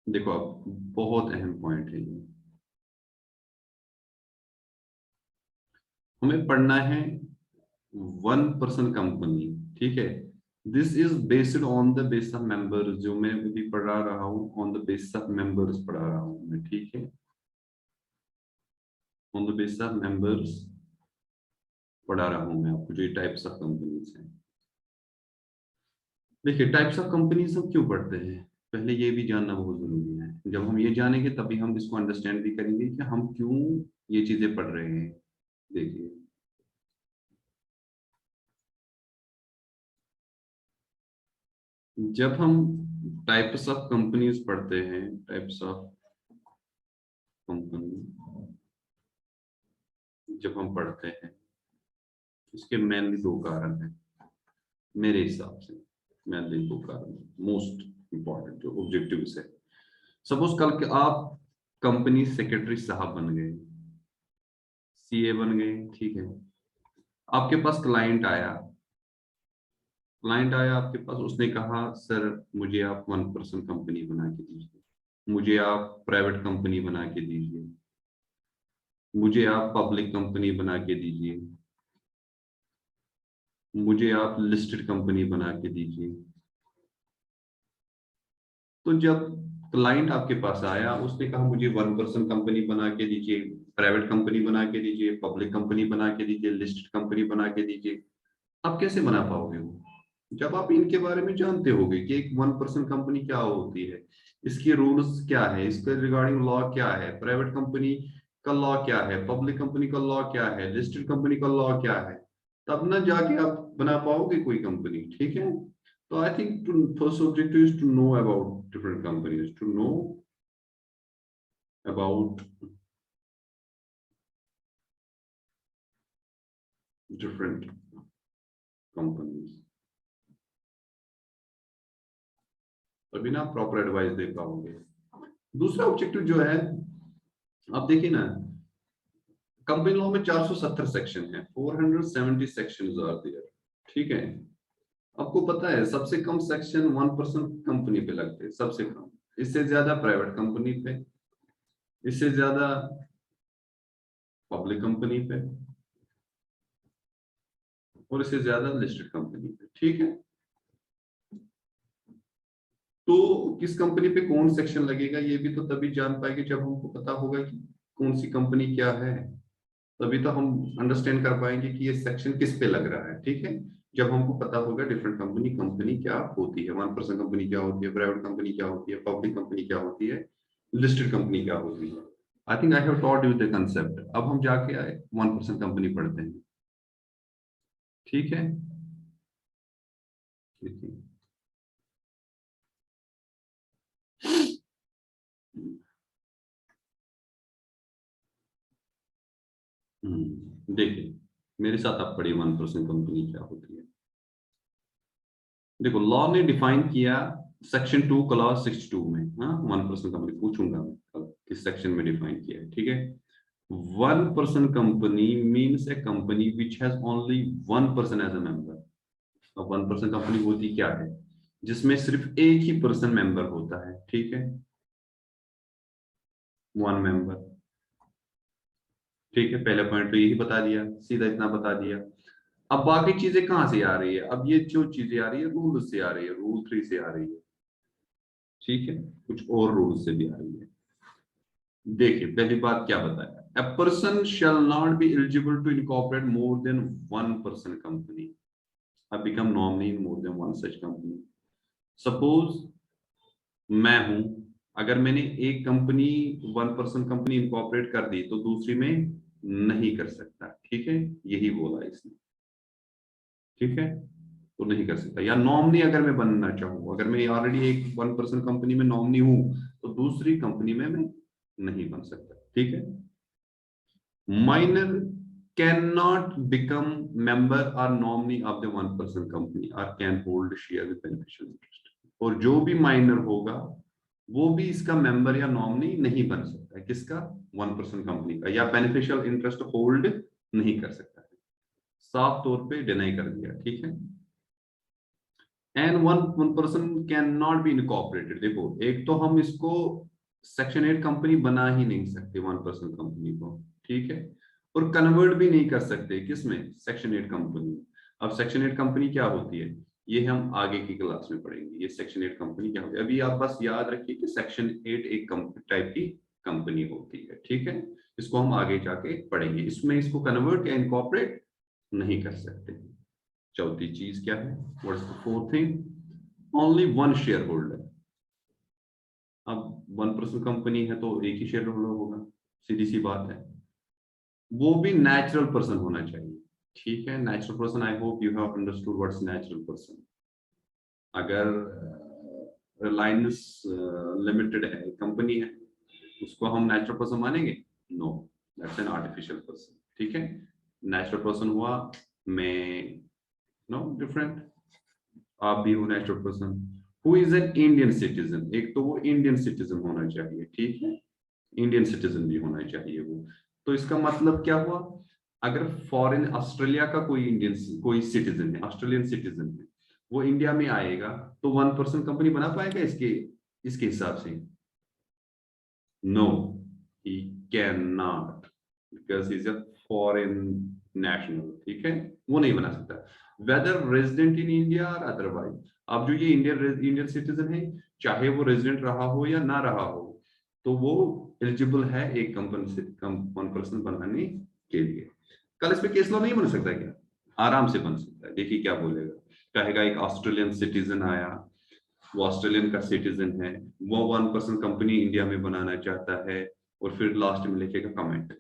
देखो अब बहुत अहम पॉइंट है ये, हमें पढ़ना है 1% कंपनी, ठीक है। This is based on the base of members, जो मैं अभी पढ़ा रहा हूँ on the base of members पढ़ा रहा हूँ मैं, ठीक है। On the base of members पढ़ा रहा हूँ मैं आपको, जो टाइप्स ऑफ कंपनीज हैं। देखिए टाइप्स ऑफ कंपनीज हम क्यों पढ़ते हैं, पहले ये भी जानना बहुत जरूरी है। जब हम ये जानेंगे तभी हम इसको अंडरस्टैंड भी करेंगे कि हम क्यों ये चीजें पढ़ रहे हैं। देखिए जब हम टाइप्स ऑफ कंपनीज पढ़ते हैं, टाइप्स ऑफ कंपनी जब हम पढ़ते हैं, इसके मेनली दो कारण हैं मेरे हिसाब से। मेनली दो कारण, मोस्ट इंपॉर्टेंट जो ऑब्जेक्टिव है। सपोज कल के आप कंपनी सेक्रेटरी साहब बन गए, सीए बन गए, ठीक है। आपके पास क्लाइंट आया आपके पास, उसने कहा सर मुझे आप 1% कंपनी बना के दीजिए, मुझे आप प्राइवेट कंपनी बना के दीजिए, मुझे आप पब्लिक कंपनी बना के दीजिए, मुझे आप लिस्टेड कंपनी बना के दीजिए। तो जब क्लाइंट आपके पास आया, उसने कहा मुझे 1% कंपनी बना के दीजिए, प्राइवेट कंपनी बना के दीजिए, पब्लिक कंपनी बना के दीजिए, लिस्टेड कंपनी बना के दीजिए, आप कैसे बना पाओगे वो? जब आप इनके बारे में जानते होगे कि एक 1% कंपनी क्या होती है, इसकी रूल्स क्या है, इसके रिगार्डिंग लॉ क्या है, प्राइवेट कंपनी का लॉ क्या है, पब्लिक कंपनी का लॉ क्या है, लिस्टेड कंपनी का लॉ क्या है, तब ना जाके आप बना पाओगे कोई कंपनी, ठीक है। तो I think first objective is to know about different companies, to know about different companies, तभी ना प्रॉपर एडवाइस दे पाओगे। दूसरा ऑब्जेक्टिव जो है, आप देखिए ना, कंपनी लॉ में 470 सेक्शन है, 470 सेक्शंस आर देयर, ठीक है। आपको पता है सबसे कम सेक्शन 1% कंपनी पे लगते हैं, सबसे कम। इससे ज्यादा प्राइवेट कंपनी पे, इससे ज्यादा पब्लिक कंपनी पे, और इससे ज्यादा लिस्टेड कंपनी पे, ठीक है। तो किस कंपनी पे कौन सेक्शन लगेगा ये भी तो तभी जान पाएंगे जब हमको पता होगा कि कौन सी कंपनी क्या है। तभी तो हम अंडरस्टैंड कर पाएंगे कि ये सेक्शन किस पे लग रहा है, ठीक है। जब हमको पता होगा डिफरेंट कंपनी कंपनी क्या होती है, 1% कंपनी क्या होती है, प्राइवेट कंपनी क्या होती है, पब्लिक कंपनी क्या होती है, लिस्टेड कंपनी क्या होती है। I think I have taught you the concept. अब हम जाके 1% कंपनी पढ़ते हैं, ठीक है। देखिए देखिए मेरे साथ आप पढ़िए 1% कंपनी क्या होती है। देखो लॉ ने डिफाइन किया सेक्शन 2 क्लॉज 62 में, हाँ 1% कंपनी पूछूंगा मैं कल किस सेक्शन में डिफाइन किया है, ठीक है। 1% company means a company which has only 1% as a member. अब 1% कंपनी होती क्या है, जिसमें सिर्फ एक ही पर्सन मेंबर होता है, ठीक है, 1 मेंबर, ठीक है। पहला पॉइंट तो यही बता दिया, सीधा इतना बता दिया। अब बाकी चीजें कहाँ से आ रही है, अब ये जो चीजें आ रही है रूल से आ रही है, रूल 3 से आ रही है, ठीक है, कुछ और रूल से भी आ रही है। देखिए पहली बात क्या बताया, a person shall not be eligible to incorporate more than 1% company और become nominee in more than one such company. Suppose मैं हूं, अगर मैंने एक कंपनी 1% कंपनी इनकॉर्पोरेट कर दी तो दूसरी में नहीं कर सकता, ठीक है, यही बोला इसने, ठीक है। तो नहीं कर सकता, या नॉमिनी अगर मैं बनना चाहूँ, अगर मैं ऑलरेडी एक 1% कंपनी में नॉमिनी हूं तो दूसरी कंपनी में मैं नहीं बन सकता, ठीक है। Minor can not become member और नॉमिनी ऑफ द 1% कंपनी और can hold share with beneficial interest. और जो भी माइनर होगा वो भी इसका मेंबर या नॉमिनी नहीं बन सकता है, किसका, 1% कंपनी का, या बेनिफिशियल इंटरेस्ट होल्ड नहीं कर सकता है। साफ तौर पे डिनाई कर दिया, ठीक है। And one person can not be incorporated. देखो, एक तो हम इसको सेक्शन 8 कंपनी बना ही नहीं सकते वन पर्सन कंपनी को, ठीक है, और कन्वर्ट भी नहीं कर सकते किसमें, सेक्शन 8 कंपनी। अब सेक्शन 8 कंपनी क्या होती है, ये हम आगे की क्लास में पढ़ेंगे, ये सेक्शन 8 कंपनी क्या होती है। अभी आप बस याद रखिए कि सेक्शन 8 एक टाइप की कंपनी होती है, ठीक है, इसको हम आगे जाके पढ़ेंगे। इसमें इसको कन्वर्ट या इनकॉर्पोरेट नहीं कर सकते। चौथी चीज क्या है, what's the fourth thing, only one share holder. अब वन पर्सन कंपनी है तो एक ही शेयर होल्डर होगा, सीधी सी बात है। वो भी नेचुरल पर्सन होना चाहिए, ठीक है, natural person. I hope you have understood what's natural person. अगर रिलायंस लिमिटेड है, कंपनी है, उसको हम नेचुरल पर्सन मानेंगे? No, that's an artificial person, ठीक है। नेचुरल पर्सन हुआ मैं, नो डिफरेंट, आप भी हो natural person. Who is an Indian citizen, एक तो वो इंडियन सिटीजन होना चाहिए, ठीक है, इंडियन सिटीजन भी होना चाहिए वो। तो इसका मतलब क्या हुआ, अगर फॉरेन ऑस्ट्रेलिया का कोई इंडियन कोई सिटीजन है, ऑस्ट्रेलियन सिटीजन है, वो इंडिया में आएगा तो वन पर्सन कंपनी बना पाएगा इसके इसके हिसाब से? No, he can not, because is a foreign national, ठीक है, वो नहीं बना सकता, whether resident in India or otherwise. अब जो ये इंडियन सिटीजन है, चाहे वो रेजिडेंट रहा हो या ना रहा हो, तो वो एलिजिबल है एक कंपनी से वन पर्सन बनाने के लिए। कल इस पे केस लॉ नहीं बन सकता क्या? आराम से बन सकता है। देखिए क्या बोलेगा, कहेगा एक ऑस्ट्रेलियन सिटीजन आया, वो ऑस्ट्रेलियन का सिटीजन है, वो वन पर्सन कंपनी इंडिया में बनाना चाहता है, और फिर लास्ट में लिखेगा कमेंट।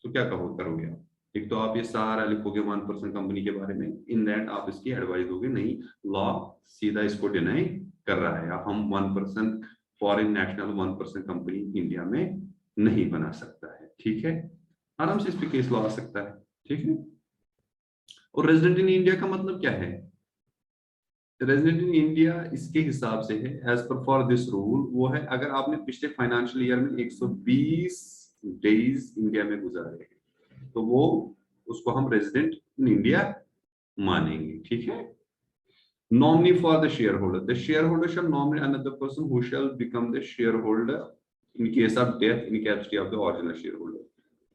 तो क्या करोगे आप? एक तो आप ये सारा लिखोगे वन पर्सन कंपनी के बारे में, इन दैट आप इसकी एडवाइस दोगे नहीं, लॉ सीधा इसको डिनाई कर रहा है, हम one person foreign national one person company India में नहीं बना सकता है, ठीक है, आराम से इस पे केस लॉ आ सकता है, ठीक है। और रेजिडेंट इन इंडिया का मतलब क्या है, रेजिडेंट इन इंडिया इसके हिसाब से है, as per for this rule, वो है अगर आपने पिछले फाइनेंशियल ईयर में 120 डेज इंडिया में गुजारे, तो वो उसको हम रेजिडेंट इन इंडिया मानेंगे, ठीक है। Nominee for the share holder, the share holder shall nominate another person who shall become the share holder in case of death in capacity of the original share holder.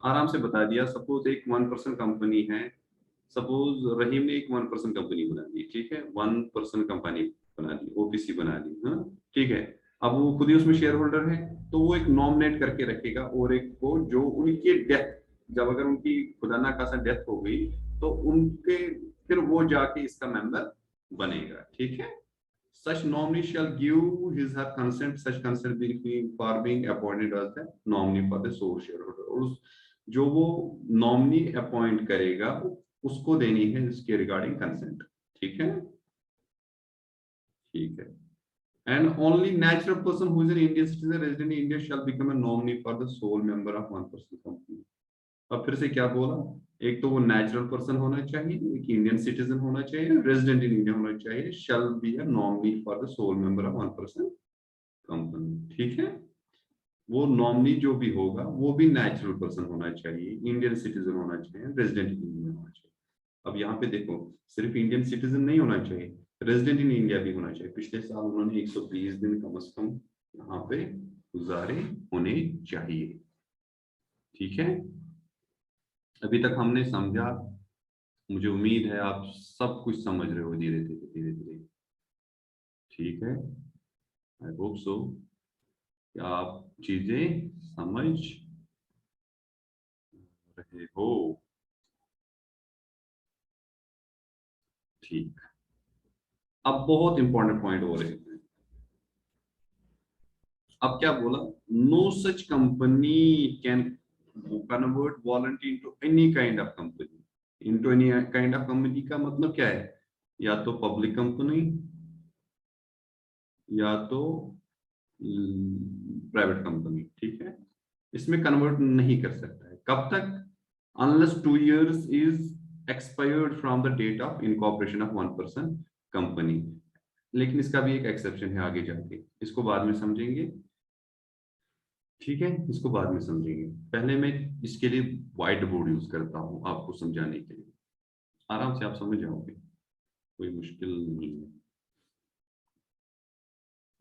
आराम से बता दिया, suppose एक one person company है, suppose Rahim ने एक one person company बना दी, ठीक है, वन पर्सन कंपनी बना दी, ओपीसी बना दी, हाँ ठीक है। अब वो खुद ही उसमें शेयर होल्डर है, तो वो एक नॉमिनेट करके रखेगा, और एक को जो उनकी डेथ, जब अगर उनकी खुदा ना खासा डेथ हो गई, तो उनके फिर वो जाके इसका मेंबर बनेगा, ठीक है। Such nominee shall give his her consent, such consent being for being appointed as the nominee for the sole shareholder। और उस जो वो नॉमिनी अपॉइंट करेगा उसको देनी है इसके रिगार्डिंग कंसेंट, ठीक है, ठीक है। And only natural person who is an Indian citizen resident in India shall become a nominee for the sole member of one person company। अब फिर से क्या बोला, एक तो वो नेचुरल पर्सन होना चाहिए, एक इंडियन सिटीजन होना चाहिए, रेजिडेंट इन इंडिया होना चाहिए, shall be a nominee for the sole member of one person company, ठीक है। वो नॉमिनी जो भी होगा वो भी नेचुरल पर्सन होना चाहिए, इंडियन सिटीजन होना चाहिए, रेजिडेंट इन इंडिया होना चाहिए। अब यहाँ पे देखो, सिर्फ इंडियन सिटीजन नहीं होना चाहिए, रेजिडेंट इन इंडिया भी होना चाहिए। पिछले साल उन्होंने 120 दिन कम से कम यहाँ पे गुजारे होने चाहिए, ठीक है। अभी तक हमने समझा, मुझे उम्मीद है आप सब कुछ समझ रहे हो धीरे धीरे धीरे धीरे, ठीक है, आई होप सो कि आप चीजें समझ रहे हो, ठीक। अब बहुत इंपॉर्टेंट पॉइंट हो रहे हैं। अब क्या बोला, no such company can convert voluntarily into any kind of company. Into any kind of company का मतलब क्या है, या तो पब्लिक कंपनी या तो प्राइवेट कंपनी, ठीक है, इसमें कन्वर्ट नहीं कर सकता है। कब तक, unless 2 years is expired from the date of incorporation of one person company. लेकिन इसका भी एक एक्सेप्शन है आगे जाके, इसको बाद में समझेंगे, ठीक है, इसको बाद में समझेंगे। पहले मैं इसके लिए व्हाइट बोर्ड यूज करता हूँ आपको समझाने के लिए, आराम से आप समझ जाओगे। कोई मुश्किल नहीं है।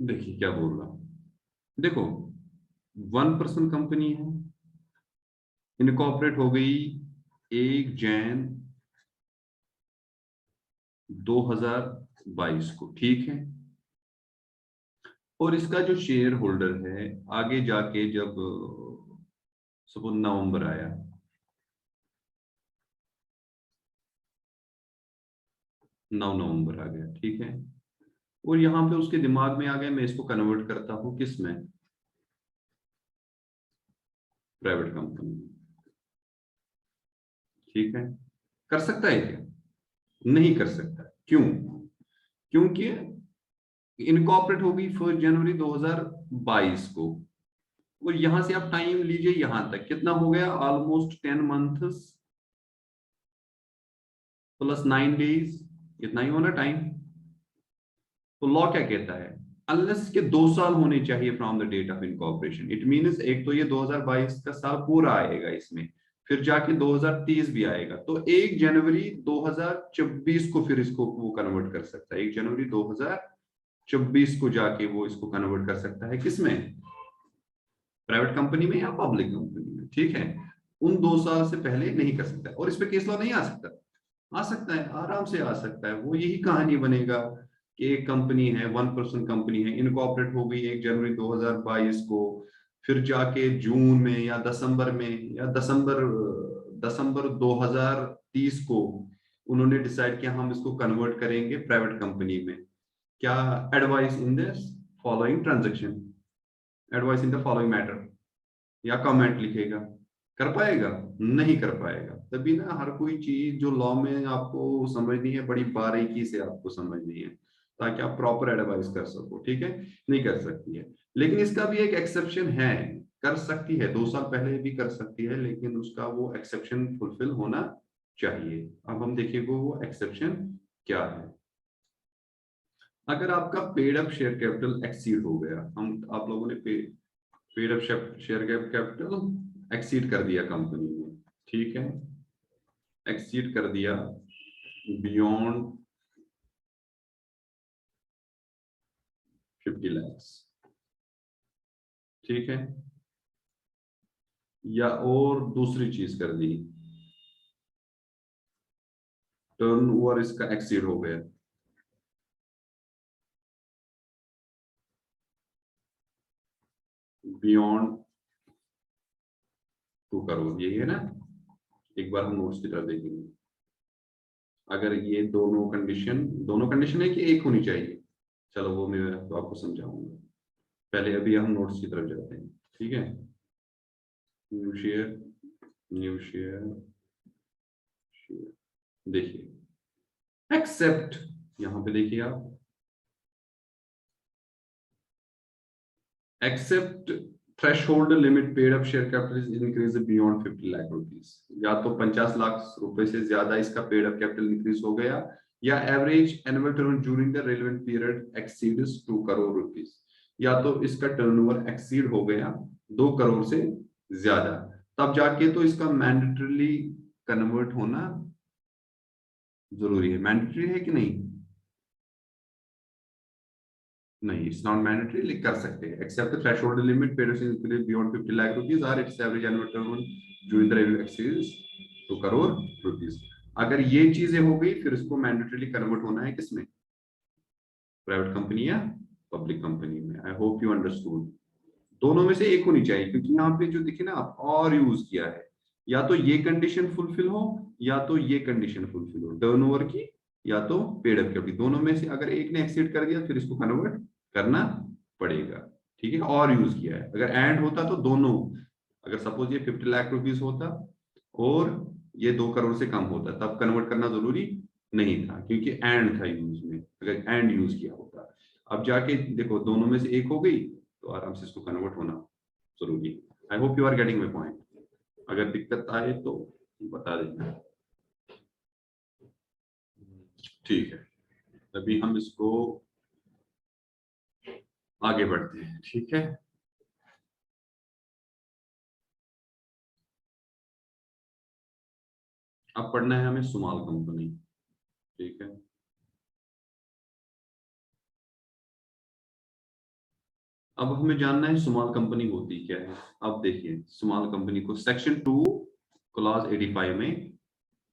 देखिए क्या बोल रहा हूं, देखो 1% कंपनी है, इनकॉर्पोरेट हो गई 1 जैन 2022 को, ठीक है। और इसका जो शेयर होल्डर है आगे जाके जब सपोज नवंबर आया, 9 नवंबर आ गया, ठीक है। और यहाँ पे उसके दिमाग में आ गया मैं इसको कन्वर्ट करता हूँ किस में, प्राइवेट कंपनी में, ठीक है। कर सकता है क्या? नहीं कर सकता। क्यों? क्योंकि इनकॉर्पोरेट होगी 1 जनवरी 2022 को। और यहां से आप टाइम लीजिए, यहां तक कितना हो गया, ऑलमोस्ट 10 मंथ्स प्लस 9 डेज, इतना ही होना टाइम। तो लॉ क्या कहता है, अनलेस के 2 साल होने चाहिए from the date of incorporation. It means एक तो ये 2022 का साल पूरा आएगा इसमें, फिर जाके 2030 भी आएगा, तो 1 जनवरी 2024 को फिर इसको वो कन्वर्ट कर सकता है। 1 जनवरी 2024 को जाके वो इसको कन्वर्ट कर सकता है किसमें, प्राइवेट कंपनी में या पब्लिक कंपनी में, ठीक है। उन 2 साल से पहले नहीं कर सकता, और इस पे केस लॉ नहीं आ सकता। आ सकता है, आराम से आ सकता है। वो यही कहानी बनेगा कि एक कंपनी है, 1% कंपनी है, इनकॉर्पोरेट हो गई 1 जनवरी 2022 को, फिर जाके जून में या दिसंबर में या दिसंबर दिसंबर 2030 को उन्होंने डिसाइड किया हम इसको कन्वर्ट करेंगे प्राइवेट कंपनी में। क्या, advice in this following transaction, advice in the following matter, या कमेंट लिखेगा। कर पाएगा? नहीं कर पाएगा। तभी ना हर कोई चीज जो लॉ में आपको समझनी है बड़ी बारीकी से आपको समझनी है, ताकि आप प्रॉपर एडवाइस कर सको, ठीक है। नहीं कर सकती है, लेकिन इसका भी एक एक्सेप्शन है। कर सकती है, 2 साल पहले भी कर सकती है, लेकिन उसका वो एक्सेप्शन फुलफिल होना चाहिए। अब हम देखेंगे वो एक्सेप्शन क्या है। अगर आपका paid up share capital exceed हो गया, हम आप लोगों ने paid up share capital exceed कर दिया कंपनी में, ठीक है, एक्सीड कर दिया बियॉन्ड 50 lakhs, ठीक है। या और दूसरी चीज कर दी, टर्न ओवर इसका एक्सीड हो गया बियॉन्ड 2 करोड़, यही है ना। एक बार हम नोट्स की तरफ देखेंगे। अगर ये दोनों कंडीशन है कि एक होनी चाहिए, चलो वो मैं तो आपको समझाऊंगा। पहले अभी हम नोट्स की तरफ जाते हैं, ठीक है। New share, new share, share, देखिए एक्सेप्ट, यहां पे देखिए आप, except threshold limit paid up share capital is increase beyond 50 lakh rupees. या तो 50 लाख रुपए से ज्यादा इसका पेड अप कैपिटल इंक्रीज हो गया, या average annual turn during the relevant period exceeds 2 crore rupees. या तो इसका टर्नओवर एक्सीड हो गया 2 करोड़ से ज्यादा, तब जाके तो इसका मैंडेटरीली कन्वर्ट होना जरूरी है। मैंडेटरी है कि नहीं? नहीं, इट्स नॉट मैंडेटरी, लिख कर सकते हैं। Except the threshold limit paid beyond 50 lakh rupees और it's average annual turn during the revenue exceeds 2 crore rupees. अगर ये चीजें हो गई फिर इसको मैंडेटरीली कन्वर्ट होना है किसमें, प्राइवेट कंपनी या पब्लिक कंपनी में। आई होप यू अंडरस्टूड। दोनों में से एक होनी चाहिए, क्योंकि यहाँ पे जो दिखे ना आप और यूज किया है, या तो ये कंडीशन फुलफिल हो या तो ये कंडीशन फुलफिल हो, टर्नओवर की या तो पेड अप कैपिटल, दोनों में से अगर एक ने एक्सीड कर दिया फिर इसको कन्वर्ट करना पड़ेगा, ठीक है। और यूज किया है, अगर एंड होता तो दोनों, अगर सपोज ये 50 लाख रुपीज होता और ये 2 करोड़ से कम होता तब कन्वर्ट करना जरूरी नहीं था, क्योंकि एंड था यूज में, अगर एंड यूज किया होता। अब जाके देखो दोनों में से एक हो गई तो आराम से इसको कन्वर्ट होना जरूरी है। I hope you are getting my point. अगर दिक्कत आए तो बता देना, ठीक है। अभी हम इसको आगे बढ़ते हैं, ठीक है। अब पढ़ना है हमें सुमाल कंपनी, ठीक है। अब हमें जानना है स्मॉल कंपनी होती क्या है। अब देखिए स्मॉल कंपनी को सेक्शन 2 क्लॉज 85 में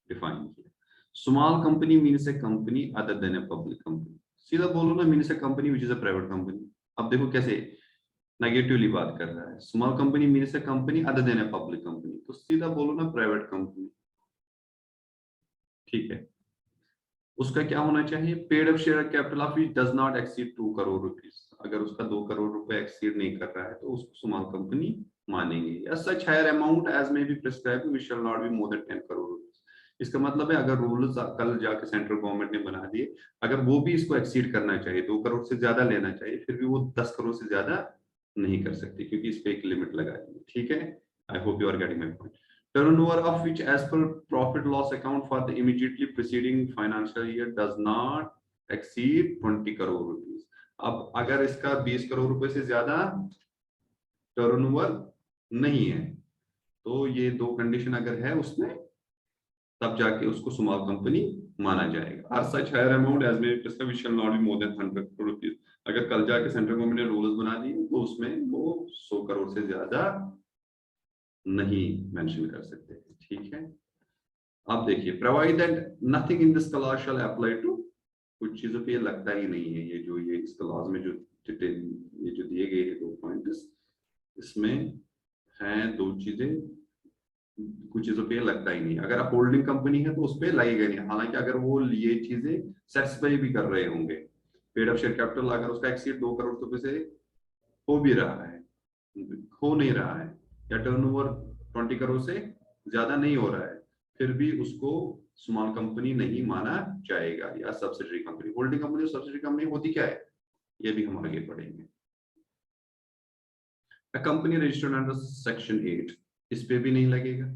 डिफाइन किया। Small company means a company other than a public company. सीधा बोलो ना, means a company which is a private company. अब देखो कैसे नेगेटिवली बात कर रहा है। Small company means a company other than a public company, तो सीधा बोलो ना प्राइवेट कंपनी। ठीक है, उसका क्या होना चाहिए, paid up share capital of which does not exceed 2 crore rupees. अगर उसका 2 करोड़ रुपए एक्सीड नहीं कर रहा है तो उसको स्मॉल कंपनी मानेंगे। या such higher amount as may be prescribed which shall not be more than 10 crore rupees. इसका मतलब है अगर रूल्स कल जाके सेंट्रल गवर्नमेंट ने बना दिए, अगर वो भी इसको एक्सीड करना चाहिए, 2 करोड़ से ज्यादा लेना चाहिए, फिर भी वो 10 करोड़ से ज्यादा नहीं कर सकती, क्योंकि इस पे एक लिमिट लगा दी है। ठीक है, I hope you are getting my point. Turnover of which as per profit loss account for the immediately preceding financial year does not exceed 20 crore rupees। अब अगर इसका 20 करोड़ रुपए से ज्यादा टर्नओवर नहीं है, तो ये दो कंडीशन अगर है उसमें, तब जाके उसको स्मॉल कंपनी माना जाएगा। और such higher amount as may prescribed shall not be more than 100 crore rupees। अगर कल जाके सेंट्रल गवर्नमेंट ने रूल्स बना दिए तो उसमें वो 100 करोड़ से ज्यादा नहीं मेंशन कर सकते। ठीक है, अब देखिए provide that nothing in this clause shall apply to. कुछ चीजों पे ये लगता ही नहीं है, ये जो ये इस क्लॉज में जो डिटेल ये जो दिए गए हैं 2 पॉइंट्स, इसमें हैं 2 चीजें, कुछ चीजों पे लगता ही नहीं। अगर आप होल्डिंग कंपनी है तो उस पर लगेगा नहीं, हालांकि अगर वो ये चीजें सेटिस्फाई भी कर रहे होंगे। पेड अप शेयर कैपिटल अगर उसका एक्सीड 2 करोड़ रुपए से हो भी रहा है, हो नहीं रहा है, या टर्नओवर 20 करोड़ से ज्यादा नहीं हो रहा है, फिर भी उसको स्मॉल कंपनी नहीं माना जाएगा, या सब्सिडरी कंपनी। होल्डिंग कंपनी और सब्सिडरी कंपनी होती क्या है, ये भी हम आगे पढ़ेंगे। कंपनी रजिस्टर्ड अंडर सेक्शन 8, इस पे भी नहीं लगेगा।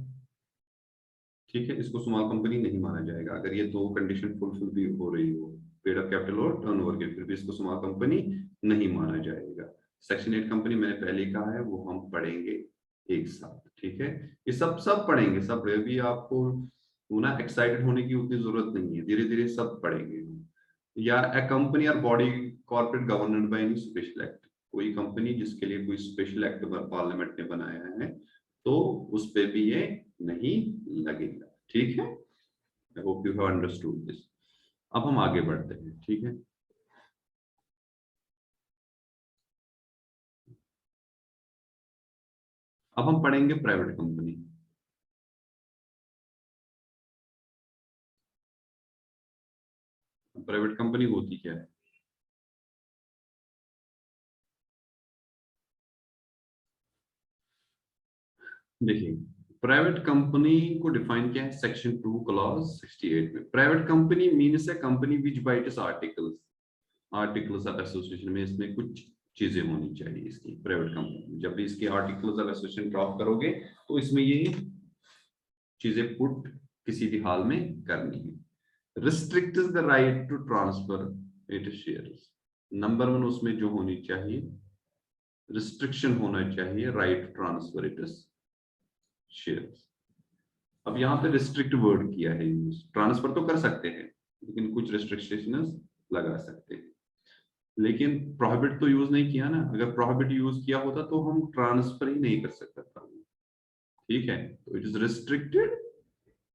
ठीक है, इसको स्मॉल कंपनी नहीं माना जाएगा अगर ये 2 कंडीशन फुलफिल भी हो रही हो, पेड अप कैपिटल और टर्नओवर के, फिर भी इसको स्मॉल कंपनी नहीं माना जाएगा। सेक्शन 8 कंपनी मैंने पहले ही कहा है, वो हम पढ़ेंगे एक साथ। ठीक है, ये सब पढ़ेंगे, सब भी आपको ना एक्साइटेड होने की उतनी जरूरत नहीं है, धीरे धीरे सब पढ़ेंगे। या ए कंपनी और body corporate government by any special act, कोई कंपनी जिसके लिए कोई स्पेशल एक्ट पार्लियामेंट ने बनाया है, तो उस पे भी ये नहीं लगेगा। ठीक है, I hope you have understood this. अब हम आगे बढ़ते हैं। ठीक है, अब हम पढ़ेंगे प्राइवेट कंपनी। प्राइवेट कंपनी होती क्या है। देखिए प्राइवेट कंपनी को डिफाइन किया है सेक्शन 2 क्लॉज 68 में। Private company means a company which bye it's articles, articles of association में इसमें कुछ चीजें होनी चाहिए इसकी। प्राइवेट कंपनी जब भी इसके आर्टिकल्स ऑफ एसोसिएशन ड्रॉप करोगे तो इसमें ये चीजें पुट किसी भी हाल में करनी है। Restrict the right to transfer it shares. Number 1 उसमें जो होनी चाहिए, रिस्ट्रिक्शन होना चाहिए right to transfer it shares. अब यहाँ पे रिस्ट्रिक्ट वर्ड किया है यूज, ट्रांसफर तो कर सकते हैं लेकिन कुछ रिस्ट्रिक्शंस लगा सकते हैं, लेकिन प्रोहिबिट तो यूज नहीं किया ना। अगर प्रोहिबिट यूज किया होता तो हम ट्रांसफर ही नहीं कर सकता था। ठीक है, तो it is restricted,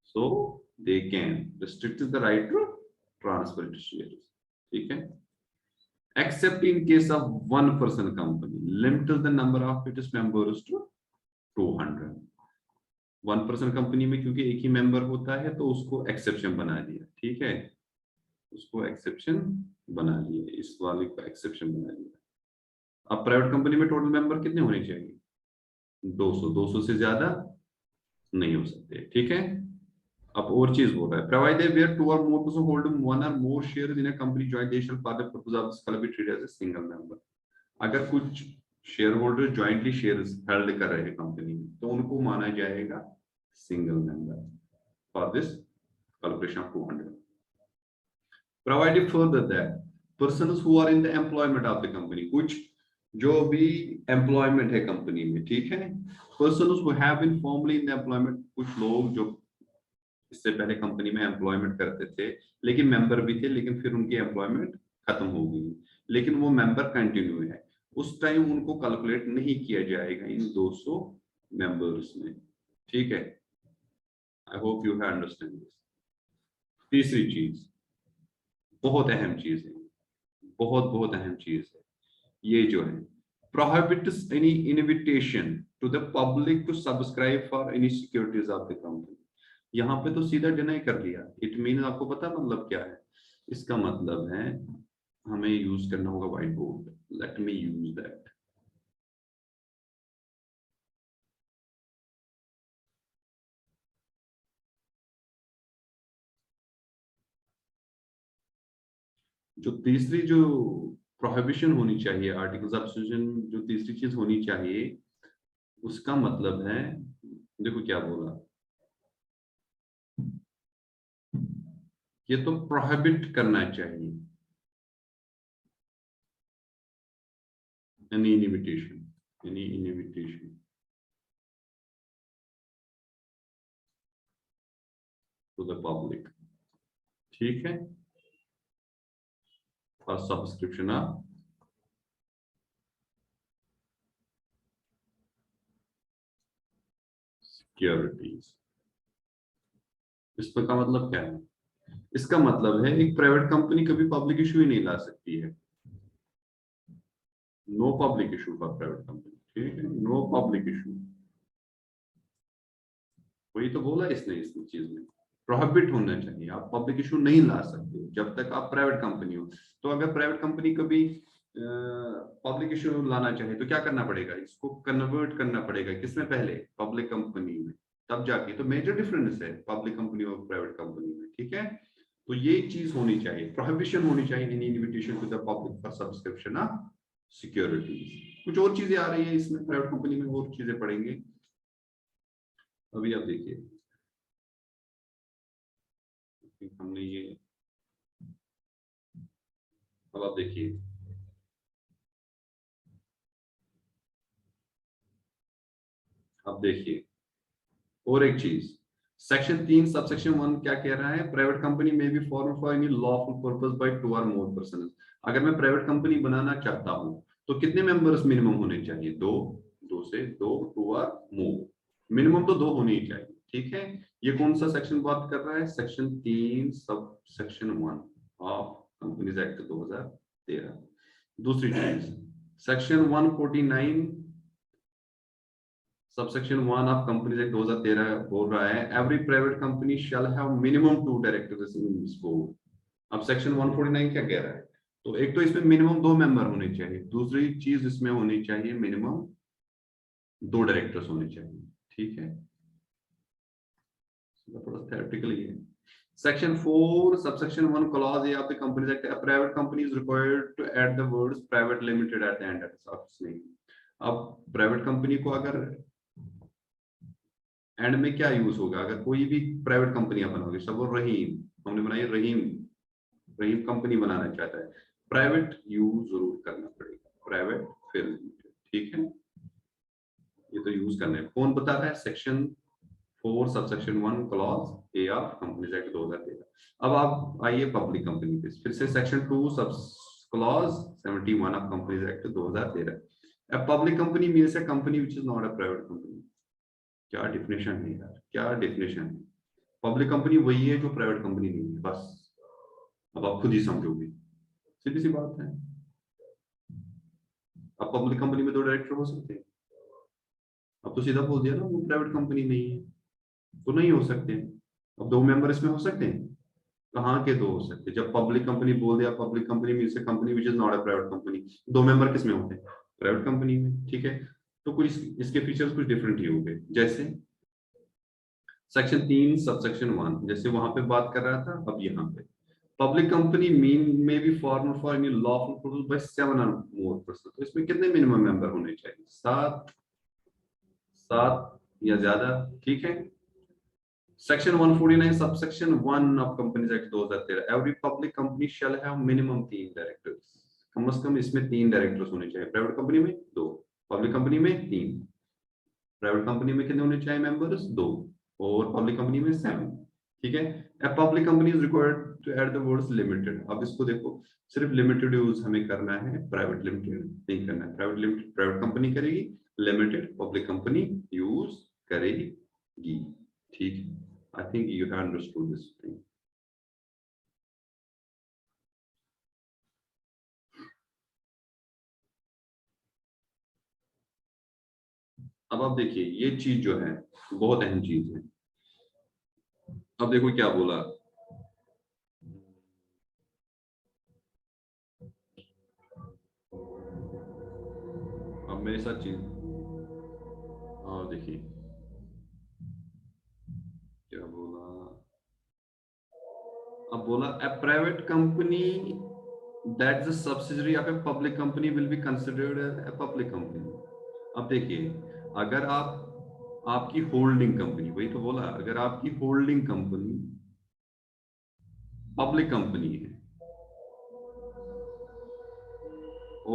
so they can restrict the right to transfer it shares. ठीक है, except in case of one person company limit the number of its members to 200। 1 person company में क्योंकि एक ही मेंबर होता है तो उसको एक्सेप्शन बना दिया। ठीक है, उसको एक्सेप्शन बना दिया, इस वाले को एक्सेप्शन बना दिया। अब प्राइवेट कंपनी में टोटल मेंबर कितने होने चाहिए, 200, 200 से ज्यादा नहीं हो सकते। ठीक है, अब और चीज बोल रहा है, provided where 2 or more person hold 1 or more shares in a company joint they shall for the purpose of this shall be treated as a single member। अगर कुछ share holder jointly shares hold कर रहे हैं company में तो उनको माना जाएगा single member for this calculation of 200। Provided further that persons who are in the employment of the company, कुछ जो भी एम्प्लॉयमेंट है कंपनी में। ठीक है, persons who have been formerly in the employment, कुछ लोग जो इससे पहले कंपनी में एम्प्लॉयमेंट करते थे लेकिन मेंबर भी थे, लेकिन फिर उनकी एम्प्लॉयमेंट खत्म हो गई, लेकिन वो मेंबर कंटिन्यू है, उस टाइम उनको कैलकुलेट नहीं किया जाएगा इन 200 मेंबर्स में। ठीक है, I hope you have understand this. तीसरी चीज, बहुत अहम चीज है, बहुत बहुत अहम चीज है, ये जो है prohibits any invitation to the public to subscribe for any securities of the company। यहाँ पे तो सीधा डिनाई कर दिया। इट मीन आपको पता मतलब क्या है? इसका मतलब है हमें यूज करना होगा white board. Let me use that. जो तीसरी जो प्रोहिबिशन होनी चाहिए, आर्टिकल्स ऑफ एसोसिएशन, जो तीसरी चीज होनी चाहिए, उसका मतलब है, देखो क्या बोला, ये तो प्रोहिबिट करना चाहिए any invitation to the public। ठीक है, for subscription of securities। इसका का मतलब क्या है? इसका मतलब है एक प्राइवेट कंपनी कभी पब्लिक इशू ही नहीं ला सकती है। No public issue for private company. ठीक है, नो पब्लिक इशू, वही तो बोला इसने इस चीज में, प्रोहिबिट होना चाहिए। आप पब्लिक इशू नहीं ला सकते जब तक आप प्राइवेट कंपनी हो। तो अगर प्राइवेट कंपनी कभी पब्लिक इशू लाना चाहे तो क्या करना पड़ेगा? इसको कन्वर्ट करना पड़ेगा किसमें? पहले पब्लिक कंपनी में, तब जाके। तो मेजर डिफरेंस है पब्लिक कंपनी और प्राइवेट कंपनी में। ठीक है, तो ये चीज होनी चाहिए, प्रोहिबिशन होनी चाहिए in invitation to the public for subscription of securities. कुछ और चीजें आ रही है इसमें प्राइवेट कंपनी में, और चीजें पढ़ेंगे। अभी आप देखिए, हमने ये, अब आप देखिए, अब देखिए और एक चीज, सेक्शन 3 सबसेक्शन 1 क्या कह रहा है? Private company may be form for any lawful purpose by 2 or more person. अगर मैं प्राइवेट कंपनी बनाना चाहता हूं तो कितने मेंबर्स मिनिमम होने चाहिए? 2, 2 से 2, 2 और मोर, मिनिमम तो 2 होने ही चाहिए। ठीक है, ये कौन सा सेक्शन बात कर रहा है? Section 3 sub section 1 of companies act 2013। दूसरी चीज, section 149 subsection 1 of companies act 2013 बोल रहा है every private company shall have minimum 2 directors in its board. अब सेक्शन 149 क्या कह रहा है? तो एक तो इसमें मिनिमम 2 मेंबर होने चाहिए, दूसरी चीज इसमें होनी चाहिए मिनिमम 2 डायरेक्टर्स होने चाहिए। ठीक है, थोड़ा थ्योरेटिकल है। Section 4 subsection 1 clause a of the companies act, a private company is required to add the words private limited at the end of its name. अब प्राइवेट कंपनी को अगर एंड में क्या यूज होगा? अगर कोई भी प्राइवेट कंपनी बनाओगे, सब रहीम, हमने बनाई रहीम, रहीम कंपनी बनाना चाहता है, प्राइवेट यूज जरूर करना पड़ेगा, प्राइवेट फिर लिमिटेड। ठीक है, ये तो यूज करना है। कौन बता रहा है? Section 4 subsection 1 clause a of companies act 2013। अब आप आइए पब्लिक कंपनी पे, फिर से section 2 sub clause 71 of companies act 2013। A public company means a company which is not a private company। क्या डिफिनेशन है यार, क्या डिफिनेशन है? पब्लिक कंपनी वही है जो प्राइवेट कंपनी नहीं है, बस। अब आप खुद ही समझोगे, सीधी सी बात है। अब पब्लिक कंपनी में 2 डायरेक्टर हो सकते हैं, अब तो सीधा बोल दिया ना वो प्राइवेट कंपनी नहीं है, तो नहीं हो सकते। अब 2 मेंबर इसमें हो सकते हैं, कहाँ के 2 हो सकते हैं? जब पब्लिक कंपनी बोल दिया, public company means a company which is not a private company, 2 member किस में होते हैं? प्राइवेट कंपनी में। ठीक है, तो कुछ इसके फीचर्स कुछ डिफरेंट ही होंगे। जैसे सेक्शन 3 सबसेक्शन 1 जैसे वहां पे बात कर रहा था, अब यहाँ पे public company mean may be form for any lawful purpose by 7 or more person. तो इसमें कितने मिनिमम मेंबर होने चाहिए? 7 या ज्यादा। ठीक है, section 149 subsection 1 of companies act 2013 every public company shall have minimum 3 directors. कम से कम इसमें 3 डायरेक्टर्स होने चाहिए। प्राइवेट कंपनी में 2, पब्लिक कंपनी में 3। प्राइवेट कंपनी में कितने होने चाहिए मेंबर्स? 2, और पब्लिक कंपनी में 7। ठीक है, A public company is required to add the words limited. अब इसको देखो, सिर्फ लिमिटेड यूज हमें करना है, प्राइवेट लिमिटेड नहीं करना है। प्राइवेट लिमिटेड प्राइवेट कंपनी करेगी, लिमिटेड पब्लिक कंपनी यूज करेगी। ठीक है, I think you have understood this thing. अब आप देखिए, ये चीज जो है बहुत अहम चीज है। अब देखो क्या बोला, अब मेरे साथ चीज, और देखिए क्या बोला। अब बोला a private company that's a subsidiary of a public company will be considered a public company। अब देखिए, अगर आपकी होल्डिंग कंपनी, वही तो बोला, अगर आपकी होल्डिंग कंपनी पब्लिक कंपनी है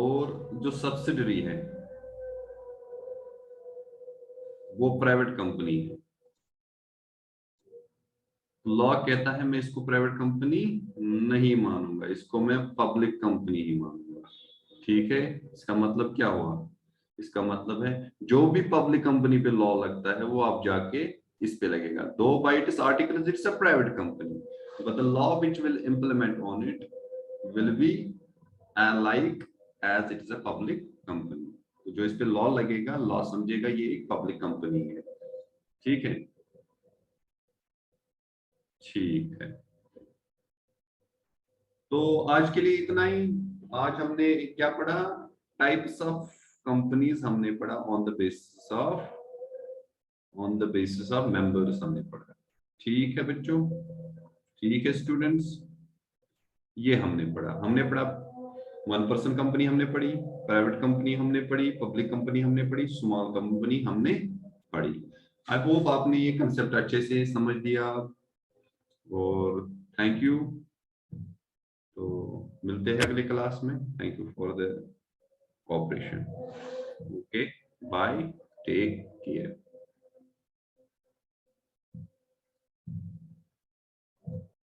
और जो सब्सिडरी है वो प्राइवेट कंपनी है, लॉ कहता है मैं इसको प्राइवेट कंपनी नहीं मानूंगा, इसको मैं पब्लिक कंपनी ही मानूंगा। ठीक है, इसका मतलब क्या हुआ? इसका मतलब है जो भी पब्लिक कंपनी पे लॉ लगता है वो आप जाके इस पे लगेगा। Though by it is article its a private company, but the law which will implement on it will be like as it is a public company. तो जो इस पे लॉ लगेगा, लॉ समझेगा ये एक पब्लिक कंपनी है। ठीक है, ठीक है। तो आज के लिए इतना ही। आज हमने क्या पढ़ा? टाइप्स ऑफ कंपनीज हमने पढ़ा, on the basis of members हमने पढ़ा। ठीक है बच्चों, ठीक है स्टूडेंट्स, ये हमने पढ़ा 1% कंपनी हमने पढ़ी, प्राइवेट कंपनी हमने पढ़ी, पब्लिक कंपनी हमने पढ़ी, स्मॉल कंपनी हमने पढ़ी। आई होप आपने ये कंसेप्ट अच्छे से समझ लिया, और थैंक यू। तो मिलते हैं अगले क्लास में। Thank you for the cooperation. Okay, bye, take care.